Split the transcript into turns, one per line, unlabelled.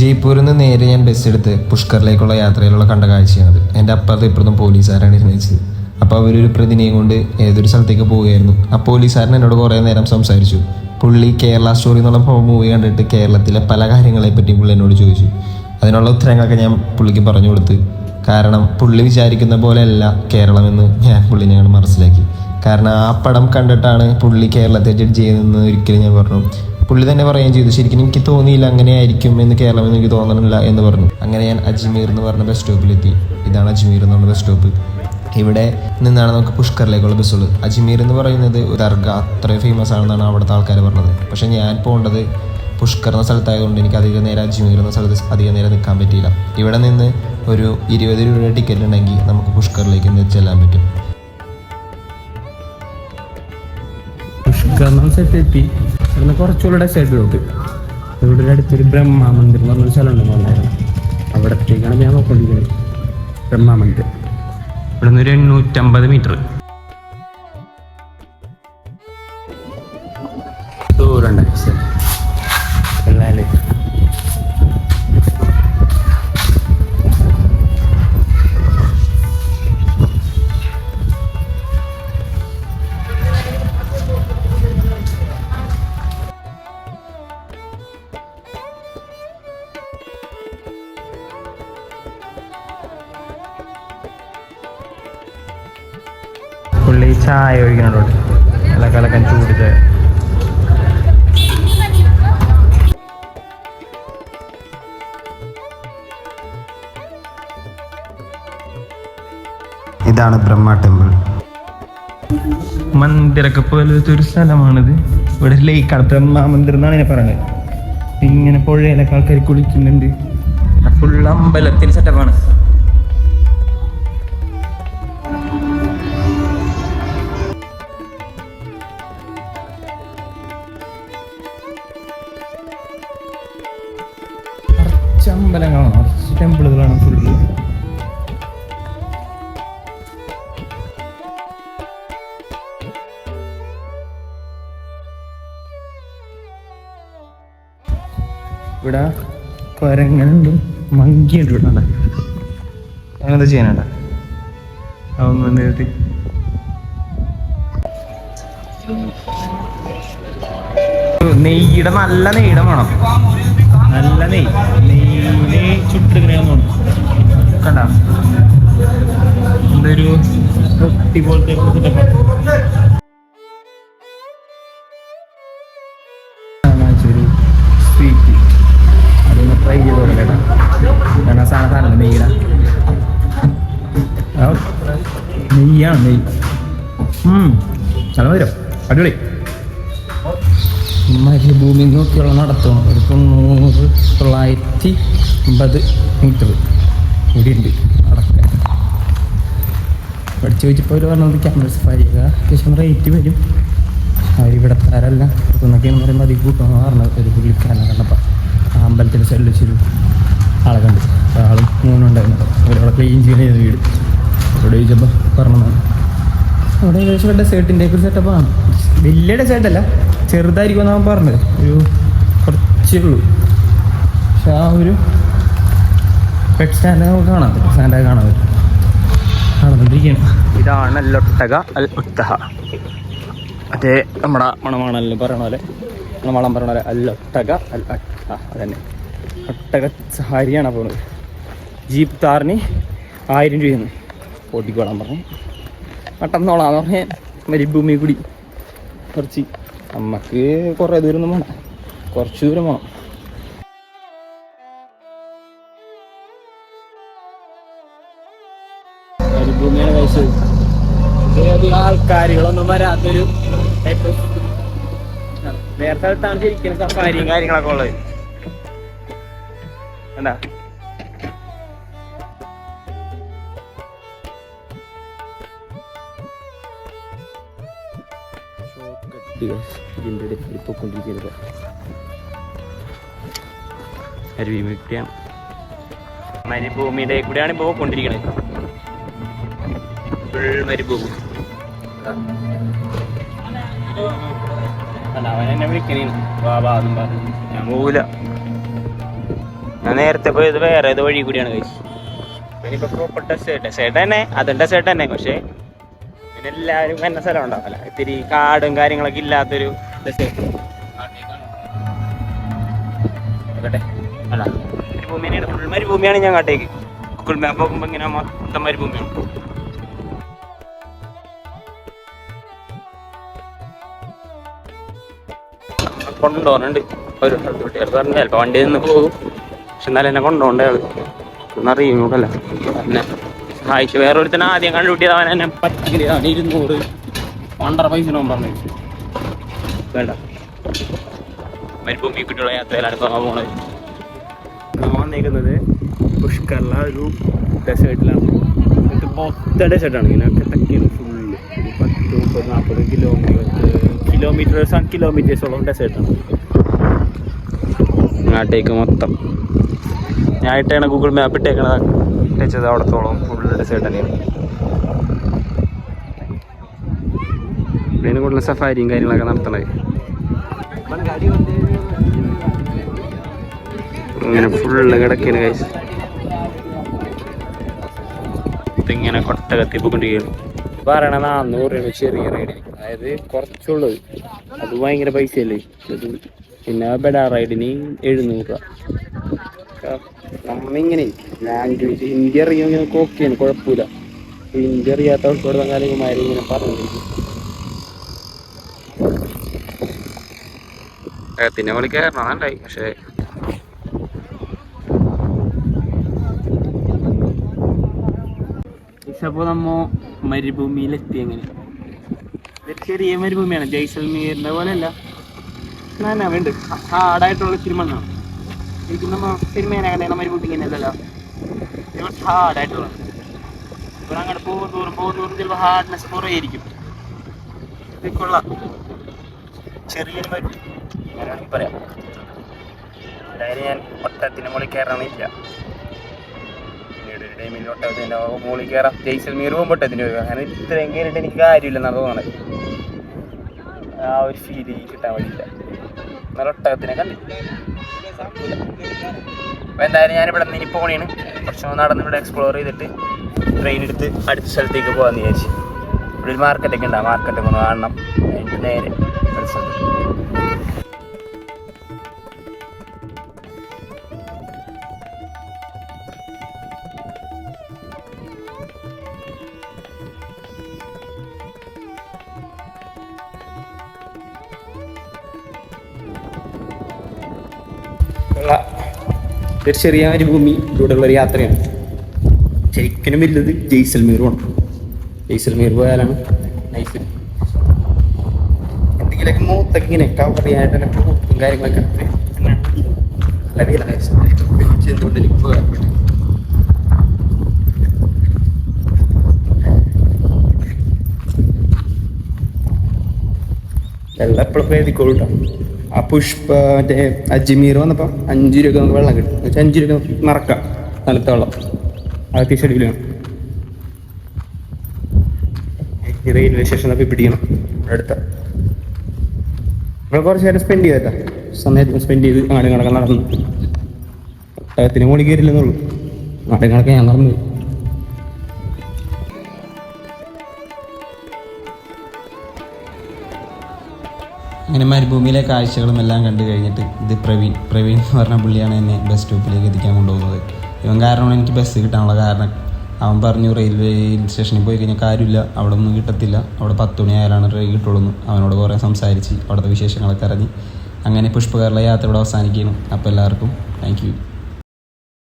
ജയ്പൂരിൽ നിന്ന് നേരെ ഞാൻ ബസ് എടുത്ത് പുഷ്കറിലേക്കുള്ള യാത്രയിലുള്ള കണ്ട കാഴ്ചയാണത്. എൻ്റെ അപ്പുറത്ത് ഇപ്പുറത്തും പോലീസുകാരാണ് ഇരുന്നിച്ചത്. അപ്പോൾ അവരൊരു പ്രതിനിധിയും കൊണ്ട് ഏതൊരു സ്ഥലത്തേക്ക് പോവുകയായിരുന്നു. ആ പോലീസുകാരൻ എന്നോട് കുറേ നേരം സംസാരിച്ചു. പുള്ളി കേരള സ്റ്റോറി എന്നുള്ള മൂവി കണ്ടിട്ട് കേരളത്തിലെ പല കാര്യങ്ങളെപ്പറ്റിയും പുള്ളി എന്നോട് ചോദിച്ചു. അതിനുള്ള ഉത്തരങ്ങളൊക്കെ ഞാൻ പുള്ളിക്ക് പറഞ്ഞു കൊടുത്ത്. കാരണം പുള്ളി വിചാരിക്കുന്ന പോലെയല്ല കേരളമെന്ന് ഞാൻ പുള്ളിനെ മനസ്സിലാക്കി. കാരണം ആ പടം കണ്ടിട്ടാണ് പുള്ളി കേരളത്തെ ജഡ്ജ് ചെയ്യുന്നതെന്ന് ഒരിക്കലും ഞാൻ പറഞ്ഞു. പുള്ളി തന്നെ പറയുകയും ചെയ്തു, ശരിക്കും എനിക്ക് തോന്നിയില്ല അങ്ങനെ ആയിരിക്കും എന്ന്, കേരളം എന്ന് എനിക്ക് തോന്നണില്ല എന്ന് പറഞ്ഞു. അങ്ങനെ ഞാൻ അജ്മീർ എന്ന് പറഞ്ഞ ബസ് സ്റ്റോപ്പിലെത്തി. ഇതാണ് അജ്മീർ എന്നുള്ള ബസ് സ്റ്റോപ്പ്. ഇവിടെ നിന്നാണ് നമുക്ക് പുഷ്കറിലേക്കുള്ള ബസ്സുകൾ. അജ്മീർ എന്ന് പറയുന്നത് ദർഗ അത്രയും ഫേമസ് ആണെന്നാണ് അവിടുത്തെ ആൾക്കാർ പറഞ്ഞത്. പക്ഷേ ഞാൻ പോകേണ്ടത് പുഷ്കർ എന്ന സ്ഥലത്തായതുകൊണ്ട് എനിക്ക് അധികം നേരം അജ്മീർ എന്ന സ്ഥലത്ത് അധികം നേരം നിൽക്കാൻ പറ്റിയില്ല. ഇവിടെ നിന്ന് ഒരു 20 രൂപയുടെ ടിക്കറ്റ് ഉണ്ടെങ്കിൽ നമുക്ക് പുഷ്കറിലേക്ക് ചെല്ലാൻ പറ്റും.
പുഷ്കർ സെറ്റെത്തി അങ്ങനെ കുറച്ചുകൂടെ സൈഡിലോട്ട് ഇവിടെ അടുത്തൊരു ബ്രഹ്മാ മന്ദിർ എന്ന് പറഞ്ഞൊരു സ്ഥലമുണ്ട് ഉണ്ടായിരുന്നു. അവിടത്തേക്കാണ് ഞാൻ നോക്കിക്കൊണ്ടിരിക്കുന്നത്. ബ്രഹ്മാ മന്ദിർ ഇവിടെ നിന്ന് ഒരു 850 മീറ്റർ ദൂരമുണ്ട്. പുള്ളി ചായ ഒഴിക്കണോട്ട് നല്ല കലക്കൻ ചൂട് ചായ.
ഇതാണ് ബ്രഹ്മ ടെമ്പിൾ.
മന്ദിരൊക്കെ പോലത്തെ ഒരു സ്ഥലമാണിത്. ഇവിടെ ലേക്കാണ് ബ്രഹ്മ മന്ദിർ എന്നാണ് ഞാൻ പറയുന്നത്. ഇങ്ങനെ പുഴയിലൊക്കെ ആൾക്കാർ കുളിക്കുന്നുണ്ട്. ഫുൾ അമ്പലത്തിന് സെറ്റപ്പാണ്. അമ്പലങ്ങളാണ്, കുറച്ച് ടെമ്പിളുകളാണ് ഫുള്ള്. ഇവിടെ കൊരങ്ങനുണ്ട്, മങ്കിയുണ്ട്. ഇവിടെ അങ്ങനെന്താ ചെയ്യാനുണ്ട അതൊന്നും നേരത്തെ നെയ്യുടെ നല്ല നെയ്യുടെ വേണം. നല്ല നെയ്യ് ചുട്ടിങ്ങനെ കണ്ട എന്തൊരു റൊട്ടി പോലത്തെ സ്വീറ്റ് അതൊന്ന് ട്രൈ ചെയ്ത് കൊടുക്കട്ടെ. ഞാൻ ആ സാധനം നെയ്യുടെ നെയ്യാണ് നെയ്യ്. നല്ല മധുരം, അടിപൊളി. മരുഭൂമി നോക്കിയുള്ള നടത്തണം. ഒരു 950 മീറ്റർ ഇവിടെയുണ്ട് നടക്കാൻ. പഠിച്ചു വെച്ചപ്പോൾ അവർ പറഞ്ഞത് ക്യാമറ സഫാരിയൊക്കെ അത്യാവശ്യം റേറ്റ് വരും. അവരിവിടെ തരല്ല എന്നൊക്കെയെന്ന് പറയുമ്പോൾ അധികം കൂട്ടമെന്ന് പറഞ്ഞത്. ഒരു പുള്ളിക്കാരനെ കണ്ടപ്പോൾ ആ അമ്പലത്തിൻ്റെ സൈഡിൽ വെച്ചൊരു ആളെ കണ്ടു. ആളും 3 ഉണ്ടായിരുന്നു. അവരവിടെ ക്ലീൻ ചെയ്യുന്ന വീട് അവിടെ ചോദിച്ചപ്പോൾ പറഞ്ഞതാണ്. അവിടെ ഏകദേശം ഡെസേർട്ടിൻ്റെ ഒക്കെ ഒരു സെറ്റപ്പാണ്. വലിയ ഡെസേർട്ടല്ല, ചെറുതായിരിക്കും എന്നാണ് പറഞ്ഞത്. ഒരു കുറച്ചേ ഉള്ളൂ. പക്ഷെ ആ ഒരു പെറ്റ് സ്റ്റാൻഡ് നമുക്ക് കാണാൻ പറ്റും. സ്റ്റാൻഡൊക്കെ കാണാൻ പറ്റും. കാണുന്നുണ്ടിരിക്കുകയാണ്. ഇതാണ് അല്ലൊട്ടക അൽ ഉത്തഹ. മറ്റേ നമ്മുടെ മണമാണെല്ലാം പറയണ പോലെ, മണം പറയണ പോലെ അല്ലൊട്ടക അൽ അട്ട. അതന്നെ ഒട്ടക സഹാരിയാണ് പോകുന്നത്. ജീപ്പ് താറിന് 1000 രൂപയെന്ന് ഓട്ടിക്കോളാൻ പറഞ്ഞു. പെട്ടെന്നോളാന്ന് പറഞ്ഞ് മരുഭൂമി കൂടി കുറച്ച് നമുക്ക് കുറേ ദൂരം വേണം, കുറച്ച് ദൂരം വേണം. മരുഭൂമിയാണ് കഴിച്ചത്. ആൾക്കാരുകളൊന്നും വരാത്തൊരു വേറെ സ്ഥലത്താണ് ശരിക്കും സഫാരിയും കാര്യങ്ങളൊക്കെ ഉള്ളത്. എന്താ ഇതിൻ്റെ ഇടയിൽ പൊക്കൊണ്ടിരിക്കുന്നത് അരുവിമുക്തിയാണ്. മരുഭൂമിയുടെ കൂടെയാണ് ഇപ്പോൾ പോയിക്കൊണ്ടിരിക്കുന്നത്. ഫുൾ മരുഭൂമി. അല്ല അവൻ എന്നെ വിളിക്കണേ വാ വാ അതും പറഞ്ഞു. ഞാൻ പോവില്ല.
ഞാൻ നേരത്തെ പോയത് വേറെ ഏത് വഴി കൂടിയാണ് കഴിച്ചു. ഇനിയിപ്പോൾ പ്രോപ്പർ ഡെസേർട്ട് തന്നെ, അതും ഡെസേർട്ട് തന്നെ. പക്ഷേ ഇതിനെല്ലാവരും എന്ന സ്ഥലം ഉണ്ടാവില്ല, ഇത്തിരി കാടും കാര്യങ്ങളൊക്കെ ഇല്ലാത്തൊരു ഡെസേർട്ട്. ആട്ടെ അല്ല, മരുഭൂമിയാണ്, ഫുൾ മരുഭൂമിയാണ്. ഞാൻ കാട്ടേക്ക് ഗൂഗിൾ മാപ്പ് നോക്കുമ്പോൾ ഇങ്ങനെ മൊത്തം മരുഭൂമിയാണ്. കൊണ്ടുപോകുന്നുണ്ട് ഒരു കുട്ടികൾ പറഞ്ഞു, ചിലപ്പോൾ വണ്ടിയിൽ നിന്ന് പോകും. പക്ഷെ എന്നാലും എന്നെ കൊണ്ടുപോകണ്ടേ ആള് ഒന്നറിയും നോക്കല്ല. പിന്നെ സഹായിച്ചു. വേറൊരുത്തന്നെ ആദ്യം കണ്ടുപിട്ടിയത് അവൻ എന്നെ പറ്റില്ല. അവൻ 200 1.5 പൈസ പറഞ്ഞു. വേണ്ട, മരുഭൂമി കുട്ടിയുള്ള യാത്രയിലാണ് പോണത്. വന്നേക്കുന്നത് പുഷ്കറിലെ ഒരു ഡെസേർട്ടിലാണ്. ഇത് മൊത്തം ഡെസേർട്ടാണ്. ഇതിനൊക്കെ തക്കിയാണ് ഫുള്ള് 10-30-40 കിലോമീറ്റേഴ്സോളം ഡെസേർട്ടാണ്. നാട്ടേക്ക് മൊത്തം ഞാൻ ഇട്ടാണ് ഗൂഗിൾ മാപ്പ് ഇട്ടേക്കണത്. ഇട്ടത് അവിടത്തോളം ഫുള്ള് ഡെസേർട്ട് തന്നെയാണ്. ഇതിന് കൂടുതൽ സഫാരിയും കാര്യങ്ങളൊക്കെ നടത്തണത്. ഇങ്ങനെ ഫുള്ള് കിടക്കാണ് കഴിച്ച് ഇതിങ്ങനെ കൊട്ട കത്തി പോയിക്കൊണ്ടിരിക്കുകയാണ്. പറയണ 400 രൂപ ചെറിയ റൈഡിന്, അതായത് കുറച്ചുള്ളത്. അത് ഭയങ്കര പൈസയല്ലേ. അത് പിന്നെ ബെഡ റൈഡിന് 700 രൂപ. നമ്മളിങ്ങനെ ലാംഗ്വേജ് ഹിന്ദി അറിയുമെങ്കിൽ ഓക്കെയാണ്, കുഴപ്പമില്ല. ഹിന്ദി അറിയാത്തവർക്കോട് കാര്യമാര് ഇങ്ങനെ പറഞ്ഞിരിക്കും. പിന്നെ വിളി കയറണം നല്ലായി. പക്ഷേ ഇപ്പോൾ നമ്മ മരുഭൂമിയിലെത്തി. എങ്ങനെ ചെറിയ മരുഭൂമിയാണ്, ജയ്സൽമീറിൻ്റെ പോലെയല്ല. എന്നാ വേണ്ട ഹാർഡായിട്ടുള്ള ഇത്തിരി മണ്ണാണ്. ശരിക്കും നമ്മൾ സിനിമേനെ കണ്ട മരുഭൂമി ഇങ്ങനെയല്ലല്ലോ, കുറച്ച് ഹാർഡായിട്ടുള്ള. ഇപ്പോൾ അങ്ങോട്ട് പോകുന്നോറും ചിലപ്പോൾ ഹാർഡ്നെസ് കുറേയിരിക്കും. ഇത് കൊള്ളാം, ചെറിയൊരു മരുഭൂമി അങ്ങനെയാണെങ്കിൽ പറയാം. അതായത് ഞാൻ ഒട്ടത്തിന് മുകളിൽ കയറണില്ല. പിന്നീട് ഒരു ടൈമിൽ ഒട്ടകത്തിൻ്റെ മുകളിൽ കയറാം. ജയ്സൽമീർ പോകുമ്പോൾ ഒട്ടത്തിന് പോയി. അങ്ങനെ ഇത്രയും കയറിയിട്ട് എനിക്ക് കാര്യമില്ലെന്നാണ് തോന്നണത്. ആ ഒരു ഫീൽ കിട്ടാൻ വേണ്ടിയില്ല. എന്നാൽ ഒട്ടകത്തിനെ കണ്ടില്ല. അപ്പോൾ എന്തായാലും ഞാനിവിടെ നിന്ന് ഇനി പോകണേണ്. കുറച്ച് നടന്ന് ഇവിടെ എക്സ്പ്ലോർ ചെയ്തിട്ട് ട്രെയിൻ എടുത്ത് അടുത്ത സ്ഥലത്തേക്ക് പോകാമെന്ന് വിചാരിച്ചു. ഇവിടെ ഒരു മാർക്കറ്റൊക്കെ ഉണ്ട്, ആ മാർക്കറ്റൊക്കെ ഒന്ന് കാണണം. അതിൻ്റെ നേരെ അടുത്ത സ്ഥലത്ത് ഒരു ചെറിയ മരുഭൂമി ഇവിടെയുള്ളൊരു യാത്രയാണ്. ശരിക്കും വലുത് ജയ്സൽമീറുമാണ്. ജയ്സൽമീർ പോയാലാണ് നൈസ്. എന്തെങ്കിലുമൊക്കെ മൂത്തൊക്കെ ഇങ്ങനെ കവർ ചെയ്യാനായിട്ട് മൂത്തും കാര്യങ്ങളൊക്കെ നല്ല വീലാണ്. എന്തുകൊണ്ട് എനിക്ക് പോകാൻ പറ്റും. വെള്ളം എപ്പോഴും എഴുതിക്കോളൂട്ടോ. ആ പുഷ്പ മറ്റേ അജ്മീർ വന്നപ്പോൾ 5 രൂപ നമുക്ക് വെള്ളം കിട്ടും. 5 രൂപ മറക്കാം തണുത്ത വെള്ളം. അതൊക്കെ ഷെഡ്യൂളാണ്. റെയിൽവേ സ്റ്റേഷനൊക്കെ പിടിക്കണം അടുത്ത. നമ്മൾ കുറച്ച് നേരം സ്പെൻഡ് ചെയ്തേട്ടാ, സമയത്ത് സ്പെൻഡ് ചെയ്ത് നാടുകളൊക്കെ നടന്നു. ഒട്ടകത്തിന് മോളി കയറില്ലെന്നുള്ളൂ, നാടുകളൊക്കെ ഞാൻ നടന്നു.
അങ്ങനെ മരുഭൂമിയിലെ കാഴ്ചകളും എല്ലാം കണ്ടു കഴിഞ്ഞിട്ട് ഇത് പ്രവീൺ എന്ന് പറഞ്ഞ പുള്ളിയാണ് എന്നെ ബസ് സ്റ്റോപ്പിലേക്ക് എത്തിക്കാൻ കൊണ്ടുപോകുന്നത്. ഇവൻ കാരണമാണ് എനിക്ക് ബസ് കിട്ടാനുള്ള കാരണം. അവൻ പറഞ്ഞു റെയിൽവേ സ്റ്റേഷനിൽ പോയി കഴിഞ്ഞാൽ കാര്യമില്ല, അവിടെ ഒന്നും കിട്ടത്തില്ല, അവിടെ 10 മണി ആയാലാണ് ട്രെയിൻ കിട്ടുള്ളൂ. അവനോട് കുറേ സംസാരിച്ച് അവിടുത്തെ വിശേഷങ്ങളൊക്കെ അറിഞ്ഞ് അങ്ങനെ പുഷ്പകരമുള്ള യാത്ര ഇവിടെ അവസാനിക്കുകയാണ്. അപ്പോൾ എല്ലാവർക്കും താങ്ക് യു.